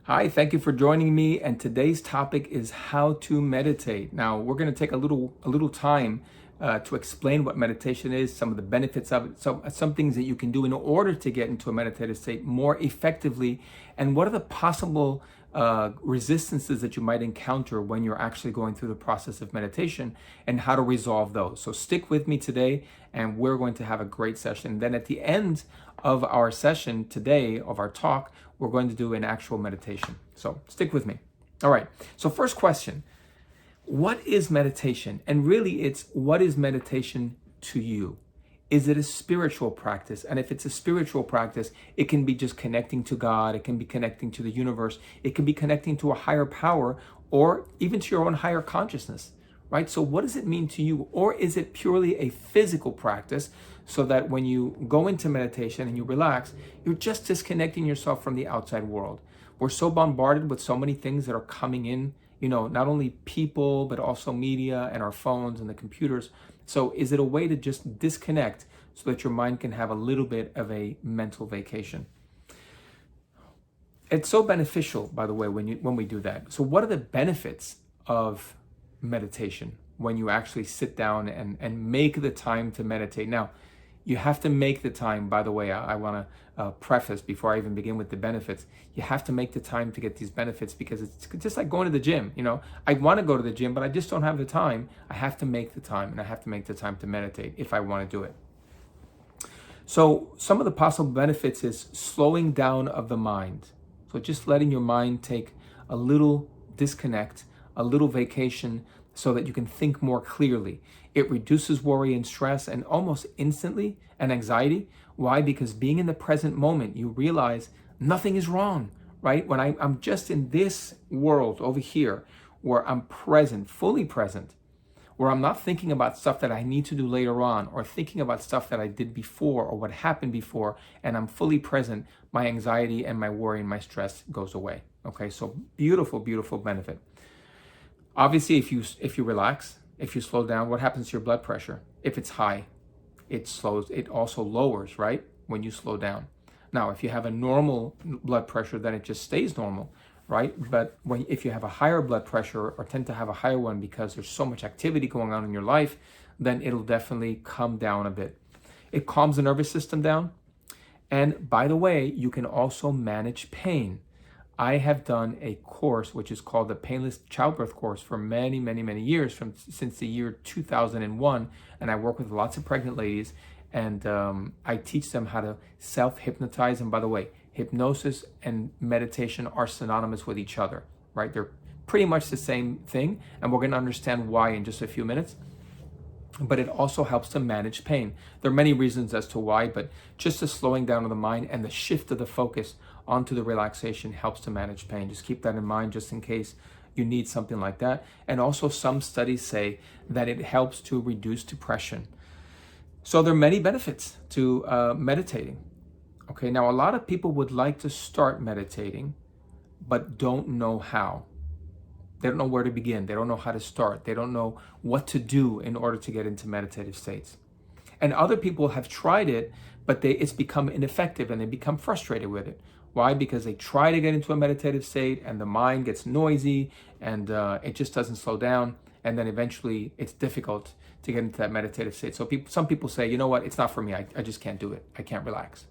Hi, thank you for joining me. And today's topic is how to meditate. Now, we're going to take a little time to explain what meditation is, some of the benefits of it, some things that you can do in order to get into a meditative state more effectively, and what are the possible resistances that you might encounter when you're actually going through the process of meditation, and how to resolve those. So stick with me today, and we're going to have a great session. Then at the end of our session today, of our talk, we're going to do an actual meditation. So stick with me. All right. So first question, what is meditation? And really it's, what is meditation to you? Is it a spiritual practice? And if it's a spiritual practice, it can be just connecting to God. It can be connecting to the universe. It can be connecting to a higher power, or even to your own higher consciousness, right? So what does it mean to you? Or is it purely a physical practice, so that when you go into meditation and you relax, you're just disconnecting yourself from the outside world? We're so bombarded with so many things that are coming in, not only people, but also media and our phones and the computers. So is it a way to just disconnect so that your mind can have a little bit of a mental vacation? It's so beneficial, by the way, when we do that. So what are the benefits of meditation when you actually sit down and make the time to meditate? Now, you have to make the time, by the way, I want to preface before I even begin with the benefits. You have to make the time to get these benefits, because it's just like going to the gym. I want to go to the gym, but I just don't have the time. I have to make the time, and I have to make the time to meditate if I want to do it. So some of the possible benefits is slowing down of the mind. So just letting your mind take a little disconnect, a little vacation, so that you can think more clearly. It reduces worry and stress, and almost instantly, and anxiety. Why? Because being in the present moment, you realize nothing is wrong, right? When I'm just in this world over here, where I'm present, fully present, where I'm not thinking about stuff that I need to do later on, or thinking about stuff that I did before or what happened before, and I'm fully present, my anxiety and my worry and my stress goes away. Okay, so beautiful, beautiful benefit. Obviously, if you relax, if you slow down, what happens to your blood pressure? If it's high, it also lowers, right? When you slow down. Now, if you have a normal blood pressure, then it just stays normal, right? But if you have a higher blood pressure, or tend to have a higher one because there's so much activity going on in your life, then it'll definitely come down a bit. It calms the nervous system down. And by the way, you can also manage pain. I have done a course which is called the Painless Childbirth Course for many, many, many years, since the year 2001, and I work with lots of pregnant ladies, and I teach them how to self-hypnotize. And by the way, hypnosis and meditation are synonymous with each other, right? They're pretty much the same thing, and we're going to understand why in just a few minutes. But it also helps to manage pain. There are many reasons as to why, but just the slowing down of the mind and the shift of the focus onto the relaxation helps to manage pain. Just keep that in mind, just in case you need something like that. And also some studies say that it helps to reduce depression. So there are many benefits to meditating. Okay, now a lot of people would like to start meditating, but don't know how. They don't know where to begin. They don't know how to start. They don't know what to do in order to get into meditative states. And other people have tried it, but it's become ineffective, and they become frustrated with it. Why? Because they try to get into a meditative state, and the mind gets noisy, and it just doesn't slow down. And then eventually it's difficult to get into that meditative state. So some people say, you know what, it's not for me. I just can't do it. I can't relax.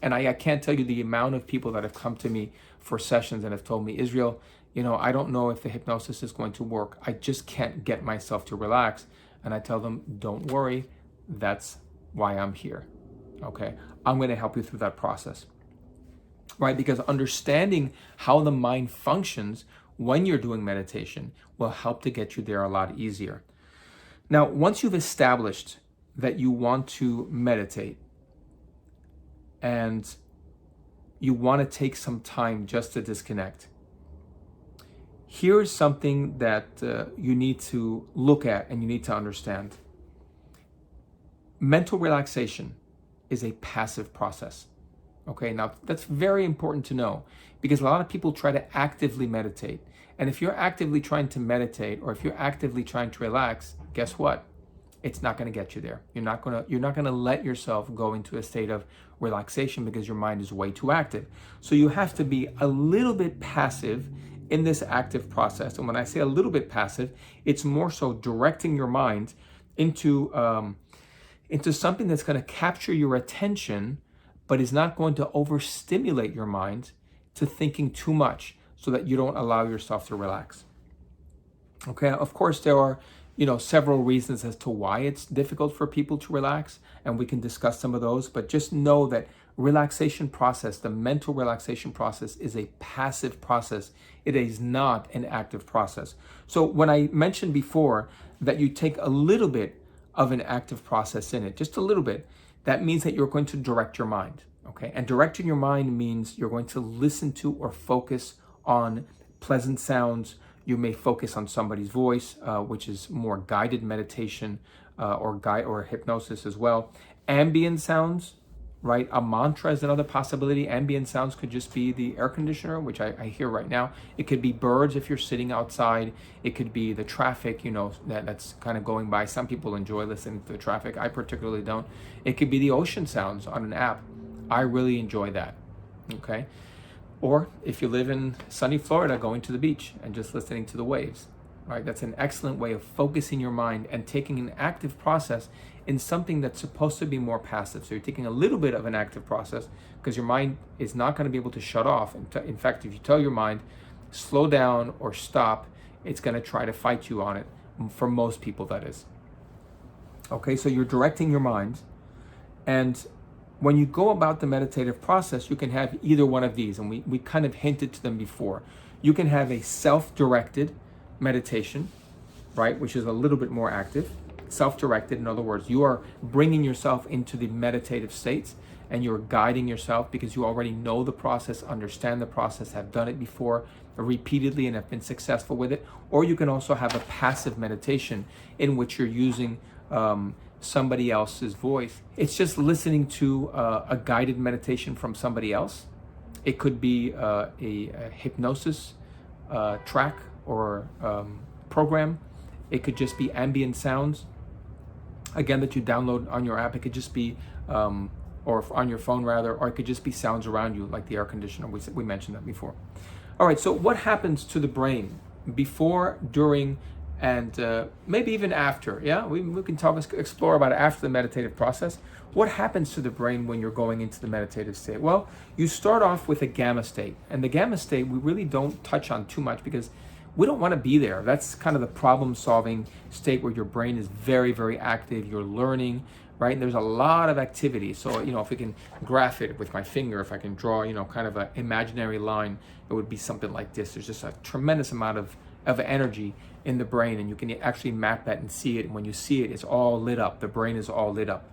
And I can't tell you the amount of people that have come to me for sessions and have told me, Israel, I don't know if the hypnosis is going to work. I just can't get myself to relax. And I tell them, don't worry. That's why I'm here. Okay. I'm going to help you through that process. Right? Because understanding how the mind functions when you're doing meditation will help to get you there a lot easier. Now, once you've established that you want to meditate and you want to take some time just to disconnect, here's something that you need to look at and you need to understand. Mental relaxation is a passive process. Okay, now that's very important to know, because a lot of people try to actively meditate. And if you're actively trying to meditate, or if you're actively trying to relax, guess what? it's not going to get you there. You're not going to let yourself go into a state of relaxation because your mind is way too active. So you have to be a little bit passive in this active process. And when I say a little bit passive, it's more so directing your mind into something that's going to capture your attention, but is not going to overstimulate your mind to thinking too much, so that you don't allow yourself to relax. Okay, of course there are, several reasons as to why it's difficult for people to relax, and we can discuss some of those, but just know that relaxation process, the mental relaxation process, is a passive process. It is not an active process. So when I mentioned before that you take a little bit of an active process in it, just a little bit, that means that you're going to direct your mind. Okay, and directing your mind means you're going to listen to or focus on pleasant sounds. You may focus on somebody's voice, which is more guided meditation or hypnosis as well. Ambient sounds, right? A mantra is another possibility. Ambient sounds could just be the air conditioner, which I hear right now. It could be birds if you're sitting outside. It could be the traffic, that's kind of going by. Some people enjoy listening to the traffic. I particularly don't. It could be the ocean sounds on an app. I really enjoy that, okay? Or if you live in sunny Florida, going to the beach and just listening to the waves, right? That's an excellent way of focusing your mind and taking an active process in something that's supposed to be more passive. So you're taking a little bit of an active process because your mind is not going to be able to shut off. In fact, if you tell your mind, slow down or stop, it's going to try to fight you on it. For most people, that is. Okay, so you're directing your mind, and when you go about the meditative process, you can have either one of these, and we kind of hinted to them before. You can have a self-directed meditation, right, which is a little bit more active. Self-directed, in other words, you are bringing yourself into the meditative states, and you're guiding yourself because you already know the process, understand the process, have done it before repeatedly and have been successful with it. Or you can also have a passive meditation in which you're using somebody else's voice. It's just listening to a guided meditation from somebody else. It could be a hypnosis track or program. It could just be ambient sounds, again, that you download on your app. It could just be, or on your phone rather, or it could just be sounds around you, like the air conditioner. We mentioned that before. All right, so what happens to the brain before, during, and maybe even after? Yeah, we can explore about it after the meditative process. What happens to the brain when you're going into the meditative state? Well, you start off with a gamma state, and the gamma state we really don't touch on too much because we don't want to be there. That's kind of the problem-solving state where your brain is very, very active. You're learning, right? And there's a lot of activity. So, if we can graph it with my finger, if I can draw, kind of an imaginary line, it would be something like this. There's just a tremendous amount of energy in the brain, and you can actually map that and see it. And when you see it, it's all lit up. The brain is all lit up.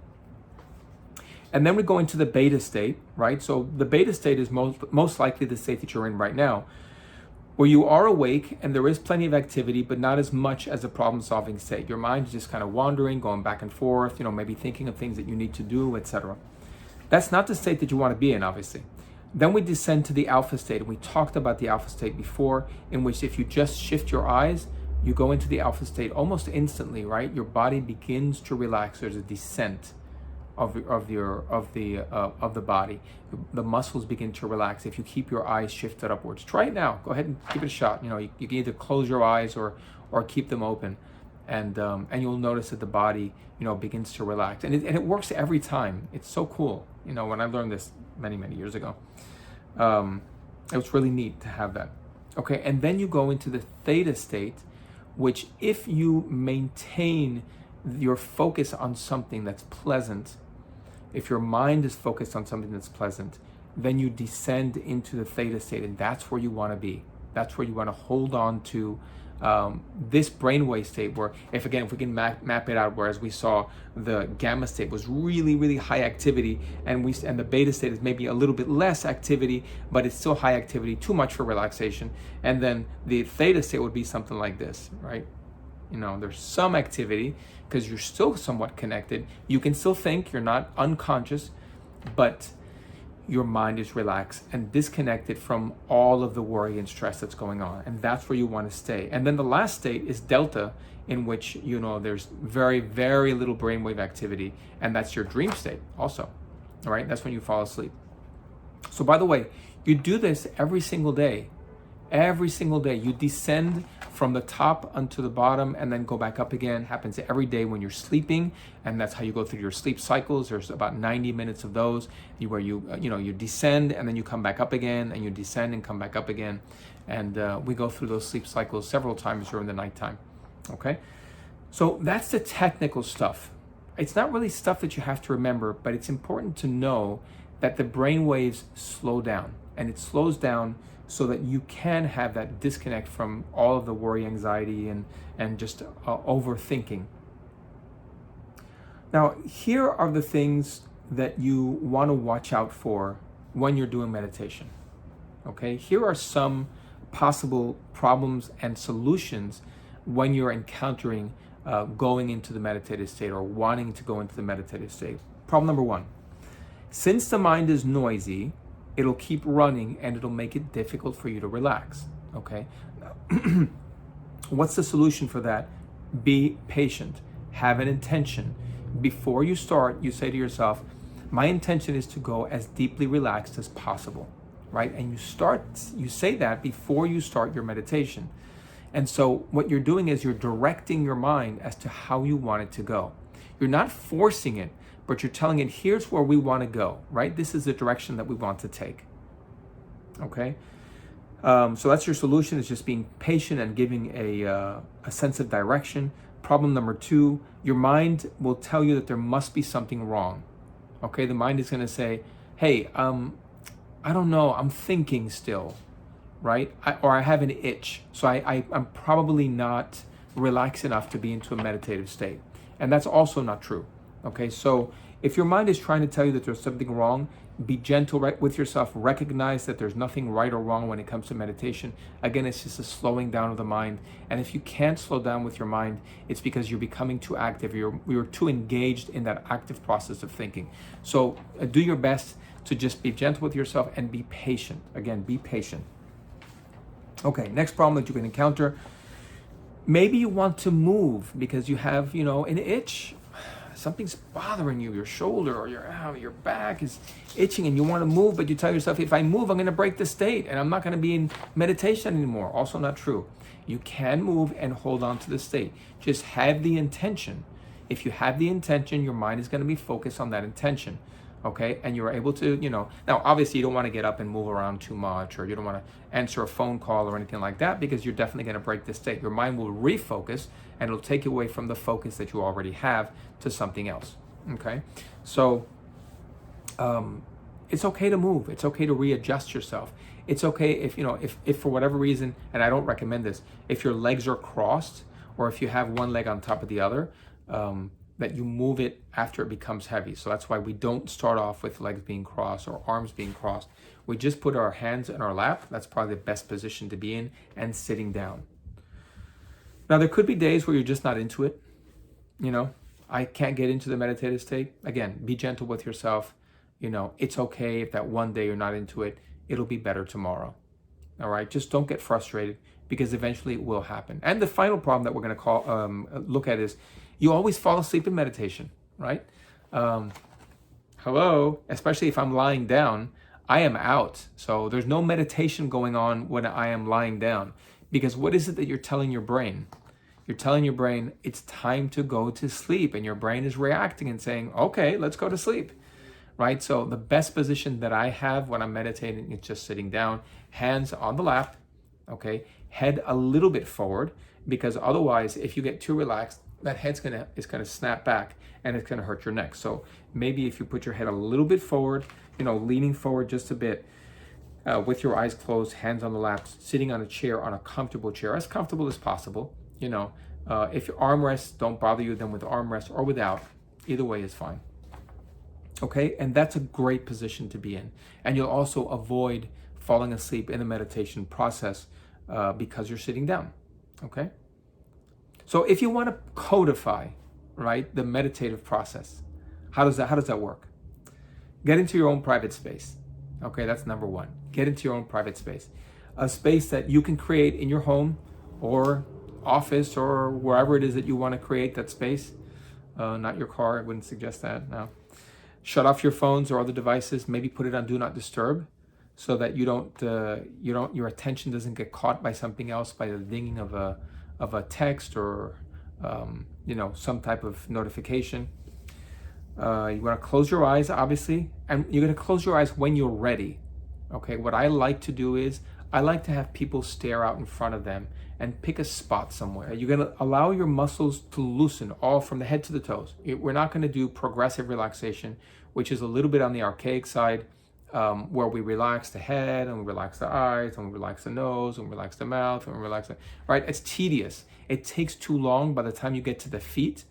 And then we go into the beta state, right? So the beta state is most likely the state that you're in right now, where you are awake and there is plenty of activity, but not as much as a problem-solving state. Your mind is just kind of wandering, going back and forth, maybe thinking of things that you need to do, etc. That's not the state that you want to be in, obviously. Then we descend to the alpha state, and we talked about the alpha state before, in which if you just shift your eyes, you go into the alpha state almost instantly, right? Your body begins to relax. There's a descent of the body. The muscles begin to relax if you keep your eyes shifted upwards. Try it now. Go ahead and give it a shot. You can either close your eyes or keep them open, and you'll notice that the body begins to relax, and it works every time. It's so cool. When I learned this many years ago, it was really neat to have that. Okay, and then you go into the theta state, which if you maintain your focus on something that's pleasant, if your mind is focused on something that's pleasant, then you descend into the theta state, and that's where you want to be. That's where you want to hold on to this brainwave state, where if we can map it out, whereas we saw the gamma state was really, really high activity, and the beta state is maybe a little bit less activity, but it's still high activity, too much for relaxation. And then the theta state would be something like this, right? There's some activity because you're still somewhat connected. You can still think, you're not unconscious, but your mind is relaxed and disconnected from all of the worry and stress that's going on. And that's where you want to stay. And then the last state is delta, in which, you know, there's very, very little brainwave activity, and that's your dream state also, all right? That's when you fall asleep. So by the way, you do this every single day. Every single day, you descend from the top onto the bottom and then go back up again. Happens every day when you're sleeping, and that's how you go through your sleep cycles. There's about 90 minutes of those where you descend and then you come back up again, and you descend and come back up again. And we go through those sleep cycles several times during the nighttime. Okay, so that's the technical stuff. It's not really stuff that you have to remember, but it's important to know that the brain waves slow down, and it slows down so that you can have that disconnect from all of the worry, anxiety, and just overthinking. Now, here are the things that you want to watch out for when you're doing meditation. Okay, here are some possible problems and solutions when you're encountering going into the meditative state or wanting to go into the meditative state. Problem number one: since the mind is noisy, it'll keep running and it'll make it difficult for you to relax. Okay, what's the solution for that? Be patient. Have an intention. Before you start, you say to yourself, my intention is to go as deeply relaxed as possible, right? And you say that before you start your meditation. And so what you're doing is you're directing your mind as to how you want it to go. You're not forcing it, but you're telling it, here's where we want to go, right? This is the direction that we want to take. Okay? So that's your solution, is just being patient and giving a sense of direction. Problem number two, your mind will tell you that there must be something wrong. Okay? The mind is going to say, hey, I don't know, I'm thinking still, right? Or I have an itch, so I'm probably not relaxed enough to be into a meditative state. And that's also not true. Okay, so if your mind is trying to tell you that there's something wrong, be gentle with yourself. Recognize that there's nothing right or wrong when it comes to meditation. Again, it's just a slowing down of the mind. And if you can't slow down with your mind, it's because you're becoming too active. You're too engaged in that active process of thinking. So do your best to just be gentle with yourself and be patient. Again, be patient. Okay, next problem that you can encounter. Maybe you want to move because you have, an itch. Something's bothering you, your shoulder or your back is itching and you want to move, but you tell yourself, if I move, I'm going to break the state and I'm not going to be in meditation anymore. Also not true. You can move and hold on to the state. Just have the intention. If you have the intention, your mind is going to be focused on that intention. Okay, and you're able to, now obviously you don't want to get up and move around too much, or you don't want to answer a phone call or anything like that, because you're definitely going to break the state. Your mind will refocus and it'll take you away from the focus that you already have to something else. Okay, so it's okay to move. It's okay to readjust yourself. It's okay if for whatever reason, and I don't recommend this, if your legs are crossed or if you have one leg on top of the other, that you move it after it becomes heavy. So that's why we don't start off with legs being crossed or arms being crossed. We just put our hands in our lap. That's probably the best position to be in, and sitting down. Now, there could be days where you're just not into it. I can't get into the meditative state. Again, be gentle with yourself. It's okay if that one day you're not into it. It'll be better tomorrow. All right? Just don't get frustrated, because eventually it will happen. And the final problem that we're going to look at is, you always fall asleep in meditation, right? Hello, especially if I'm lying down, I am out. So there's no meditation going on when I am lying down, because what is it that you're telling your brain? You're telling your brain it's time to go to sleep, and your brain is reacting and saying, okay, let's go to sleep, right? So the best position that I have when I'm meditating is just sitting down, hands on the lap, okay, head a little bit forward, because otherwise, if you get too relaxed, that head's gonna snap back and it's gonna hurt your neck. So maybe if you put your head a little bit forward, leaning forward just a bit, with your eyes closed, hands on the lap, sitting on a chair, on a comfortable chair, as comfortable as possible. If your armrests don't bother you, then with armrests or without, either way is fine. Okay, and that's a great position to be in. And you'll also avoid falling asleep in the meditation process because you're sitting down. Okay. So if you want to codify, right, the meditative process, how does that work? Get into your own private space. Okay, that's number one. Get into your own private space. A space that you can create in your home or office or wherever it is that you want to create that space. Not your car, I wouldn't suggest that, no. Shut off your phones or other devices, maybe put it on Do Not Disturb so that your attention doesn't get caught by something else, by the dinging of a text or some type of notification. You want to close your eyes, obviously, and you're going to close your eyes when you're ready. Okay, what I like to do is I like to have people stare out in front of them and pick a spot somewhere. You're going to allow your muscles to loosen all from the head to the toes. We're not going to do progressive relaxation, which is a little bit on the archaic side, where we relax the head and we relax the eyes and we relax the nose and we relax the mouth and we relax the, right? It's tedious. It takes too long. By the time you get to the feet,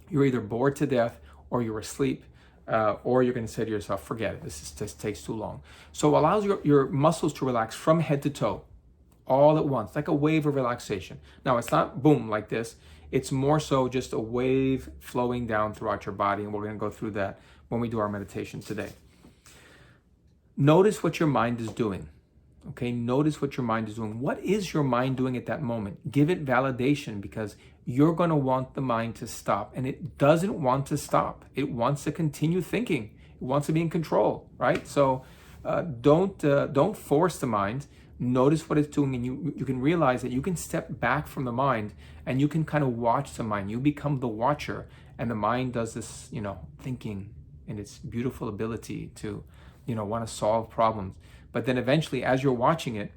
you're either bored to death or you're asleep, or you're going to say to yourself, forget it, this just takes too long. So it allows your muscles to relax from head to toe all at once, like a wave of relaxation. Now, it's not boom like this. It's more so just a wave flowing down throughout your body, and we're going to go through that when we do our meditation today. Notice what your mind is doing. Okay, notice what your mind is doing. What is your mind doing at that moment? Give it validation, because you're going to want the mind to stop, and it doesn't want to stop. It wants to continue thinking. It wants to be in control, right? So don't force the mind. Notice what it's doing, and you can realize that you can step back from the mind and you can kind of watch the mind. You become the watcher, and the mind does this, thinking and its beautiful ability to, want to solve problems. But then eventually, as you're watching it,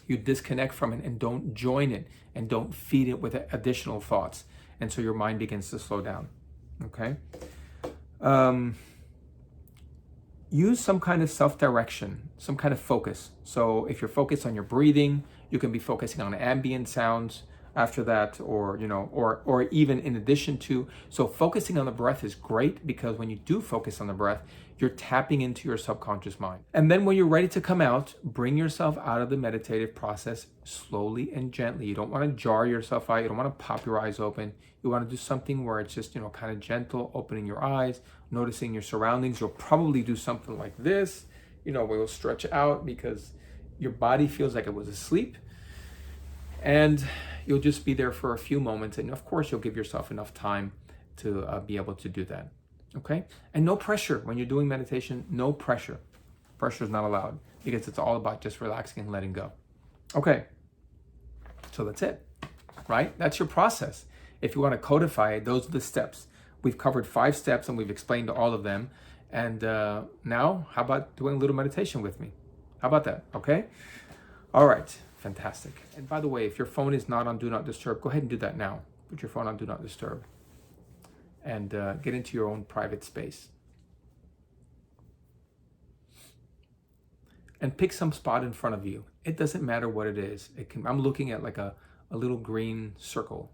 you disconnect from it and don't join it and don't feed it with additional thoughts. And so your mind begins to slow down, okay? Use some kind of self-direction, some kind of focus. So if you're focused on your breathing, you can be focusing on ambient sounds after that, or or even in addition to. So focusing on the breath is great, because when you do focus on the breath, you're tapping into your subconscious mind. And then when you're ready to come out, bring yourself out of the meditative process slowly and gently. You don't want to jar yourself out. You don't want to pop your eyes open. You want to do something where it's just, kind of gentle, opening your eyes, noticing your surroundings. You'll probably do something like this, where you'll stretch out because your body feels like it was asleep. And you'll just be there for a few moments. And of course, you'll give yourself enough time to be able to do that. Okay? And no pressure. When you're doing meditation, no pressure. Pressure is not allowed, because it's all about just relaxing and letting go. Okay. So that's it, right? That's your process. If you want to codify it, those are the steps. We've covered 5 steps and we've explained all of them. And now, how about doing a little meditation with me? How about that? Okay? All right. Fantastic. And by the way, if your phone is not on Do Not Disturb, go ahead and do that now. Put your phone on Do Not Disturb and get into your own private space. And pick some spot in front of you. It doesn't matter what it is. I'm looking at like a little green circle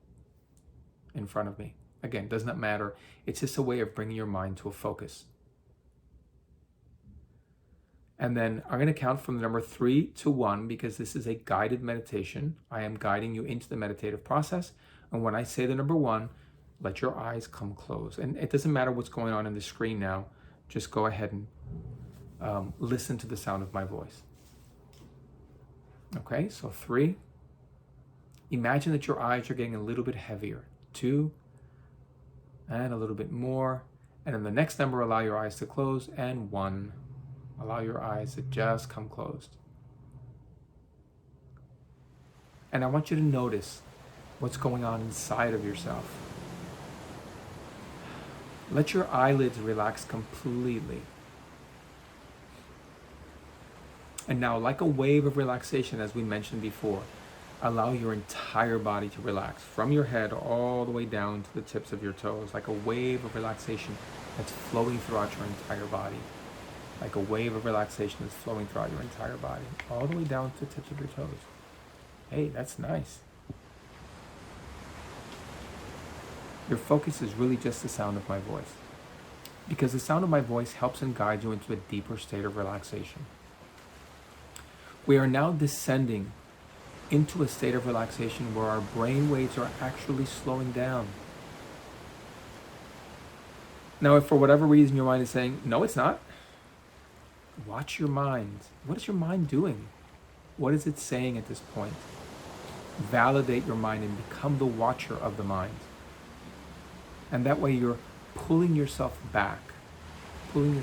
in front of me. Again, does not matter. It's just a way of bringing your mind to a focus. And then I'm going to count from the number 3 to 1, because this is a guided meditation. I am guiding you into the meditative process. And when I say the number 1, let your eyes come closed. And it doesn't matter what's going on in the screen now. Just go ahead and listen to the sound of my voice. Okay, so 3. Imagine that your eyes are getting a little bit heavier. 2, and a little bit more. And then the next number, allow your eyes to close. And 1. Allow your eyes to just come closed. And I want you to notice what's going on inside of yourself. Let your eyelids relax completely. And now, like a wave of relaxation, as we mentioned before, allow your entire body to relax, from your head all the way down to the tips of your toes, like a wave of relaxation that's flowing throughout your entire body. Like a wave of relaxation that's flowing throughout your entire body, all the way down to the tips of your toes. Hey, that's nice. Your focus is really just the sound of my voice, because the sound of my voice helps and guides you into a deeper state of relaxation. We are now descending into a state of relaxation where our brain waves are actually slowing down. Now, if for whatever reason your mind is saying, no, it's not, watch your mind. What is your mind doing? What is it saying at this point? validate your mind and become the watcher of the mind. And that way you're pulling yourself back, and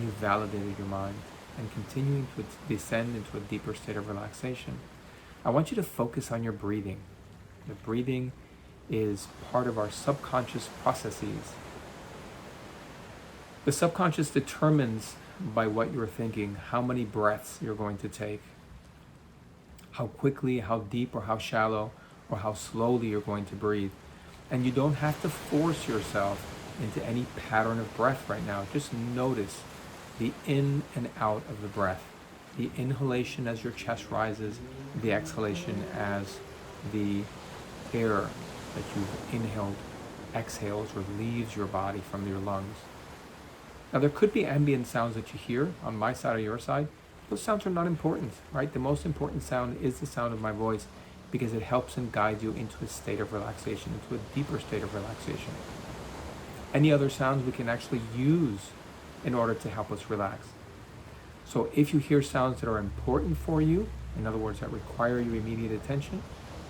you validated your mind and continuing to descend into a deeper state of relaxation. I want you to focus on your breathing. The breathing is part of our subconscious processes. The subconscious determines by what you're thinking how many breaths you're going to take, how quickly, how deep, or how shallow, or how slowly you're going to breathe. And you don't have to force yourself into any pattern of breath right now. Just notice the in and out of the breath. The inhalation as your chest rises, the exhalation as the air that you've inhaled exhales or leaves your body from your lungs. Now there could be ambient sounds that you hear on my side or your side. Those sounds are not important, right? The most important sound is the sound of my voice, because it helps and guides you into a state of relaxation, into a deeper state of relaxation. Any other sounds we can actually use in order to help us relax. So if you hear sounds that are important for you, in other words, that require your immediate attention,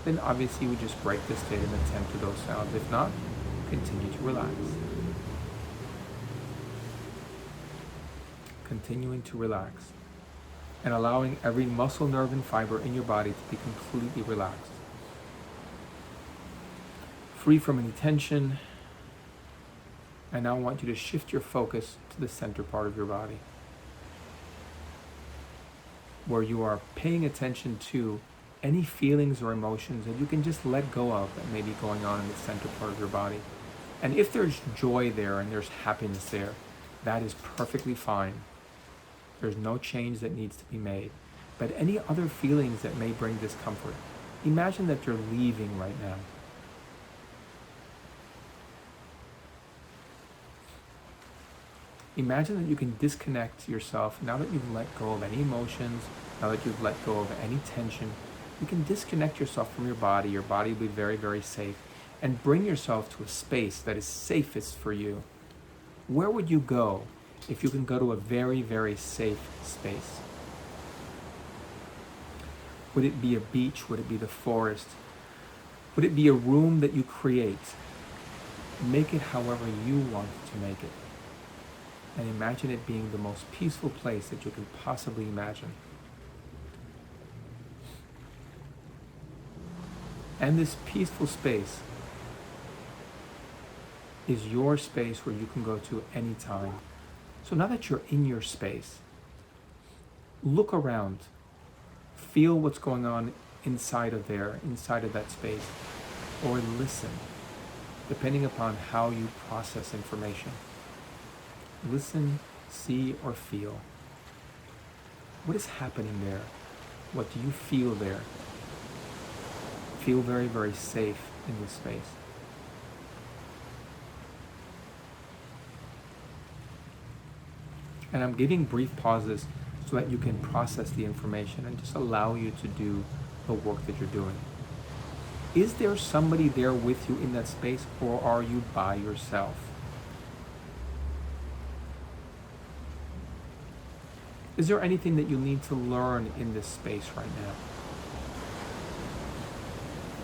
then obviously we just break the state and attend to those sounds. If not, continue to relax. Continuing to relax and allowing every muscle, nerve, and fiber in your body to be completely relaxed. Free from any tension. And now I want you to shift your focus to the center part of your body, where you are paying attention to any feelings or emotions that you can just let go of that may be going on in the center part of your body. And if there's joy there and there's happiness there, that is perfectly fine. There's no change that needs to be made. But any other feelings that may bring discomfort, imagine that you're leaving right now. Imagine that you can disconnect yourself now that you've let go of any emotions, now that you've let go of any tension. You can disconnect yourself from your body. Your body will be very, very safe. And bring yourself to a space that is safest for you. Where would you go if you can go to a very, very safe space? Would it be a beach? Would it be the forest? Would it be a room that you create? Make it however you want to make it. And imagine it being the most peaceful place that you can possibly imagine. And this peaceful space is your space where you can go to any time. So now that you're in your space, look around. Feel what's going on inside of that space. Or listen, depending upon how you process information. Listen, see, or feel. What is happening there? What do you feel there? Feel very, very safe in this space. And I'm giving brief pauses so that you can process the information and just allow you to do the work that you're doing. Is there somebody there with you in that space, or are you by yourself? Is there anything that you need to learn in this space right now?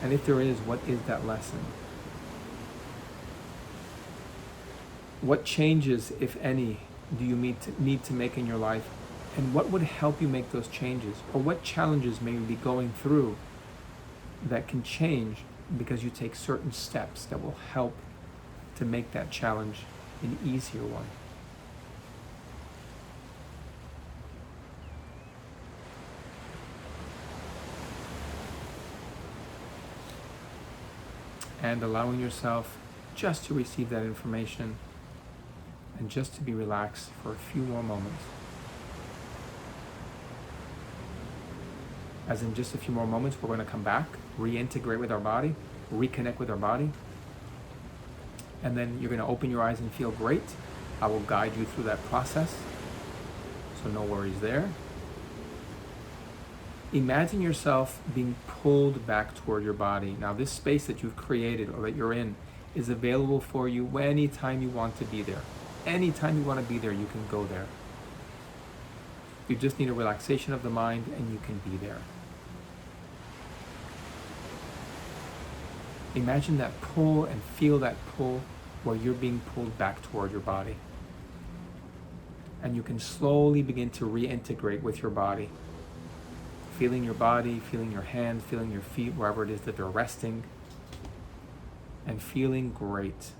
And if there is, what is that lesson? What changes, if any, do you need to make in your life? And what would help you make those changes? Or what challenges may you be going through that can change because you take certain steps that will help to make that challenge an easier one? And allowing yourself just to receive that information and just to be relaxed for a few more moments. As in just a few more moments, we're going to come back, reintegrate with our body, reconnect with our body. And then you're going to open your eyes and feel great. I will guide you through that process. So no worries there. Imagine yourself being pulled back toward your body. Now this space that you've created or that you're in is available for you anytime you want to be there. Anytime you want to be there, you can go there. You just need a relaxation of the mind and you can be there. Imagine that pull and feel that pull where you're being pulled back toward your body. And you can slowly begin to reintegrate with your body. Feeling your body, feeling your hands, feeling your feet, wherever it is that they're resting. And feeling great.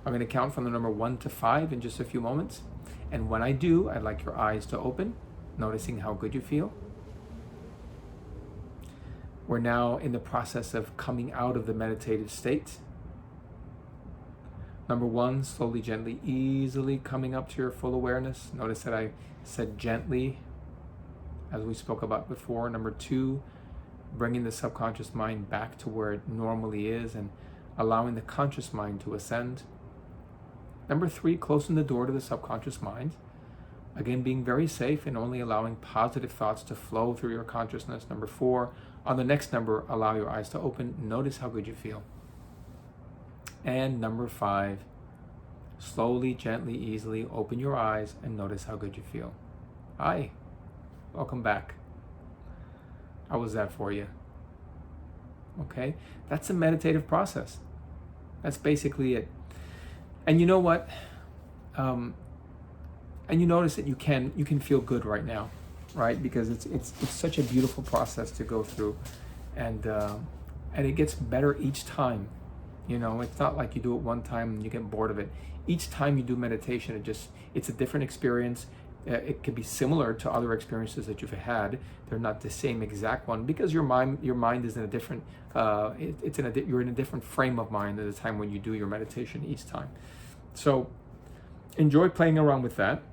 I'm going to count from the number 1 to 5 in just a few moments. And when I do, I'd like your eyes to open, noticing how good you feel. We're now in the process of coming out of the meditative state. Number 1, slowly, gently, easily coming up to your full awareness. Notice that I said gently, as we spoke about before. Number 2, bringing the subconscious mind back to where it normally is and allowing the conscious mind to ascend. Number 3, closing the door to the subconscious mind. Again, being very safe and only allowing positive thoughts to flow through your consciousness. Number 4, on the next number, allow your eyes to open. Notice how good you feel. And number 5, slowly, gently, easily open your eyes and notice how good you feel. Hi, welcome back. How was that for you? Okay, that's a meditative process. That's basically it. And you know what? And you notice that you can feel good right now, right? Because it's such a beautiful process to go through, and it gets better each time. You know, it's not like you do it one time and you get bored of it. Each time you do meditation, it's a different experience. It could be similar to other experiences that you've had. They're not the same exact one because your mind is in a different. You're in a different frame of mind at the time when you do your meditation each time. So enjoy playing around with that.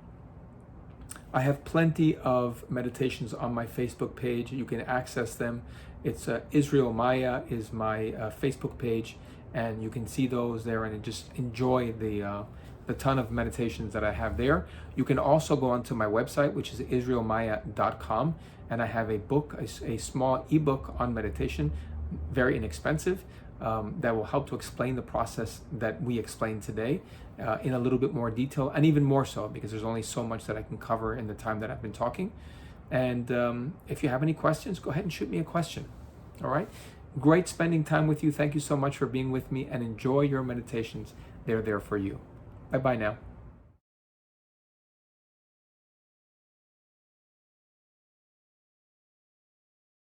I have plenty of meditations on my Facebook page. You can access them. It's Israel Maya is my Facebook page, and you can see those there and just enjoy the ton of meditations that I have there. You can also go onto my website, which is israelmaya.com, and I have a book, a small ebook on meditation, very inexpensive, that will help to explain the process that we explained today in a little bit more detail, and even more so because there's only so much that I can cover in the time that I've been talking. And if you have any questions, go ahead and shoot me a question. All right? Great spending time with you. Thank you so much for being with me, and enjoy your meditations. They're there for you. Bye-bye now.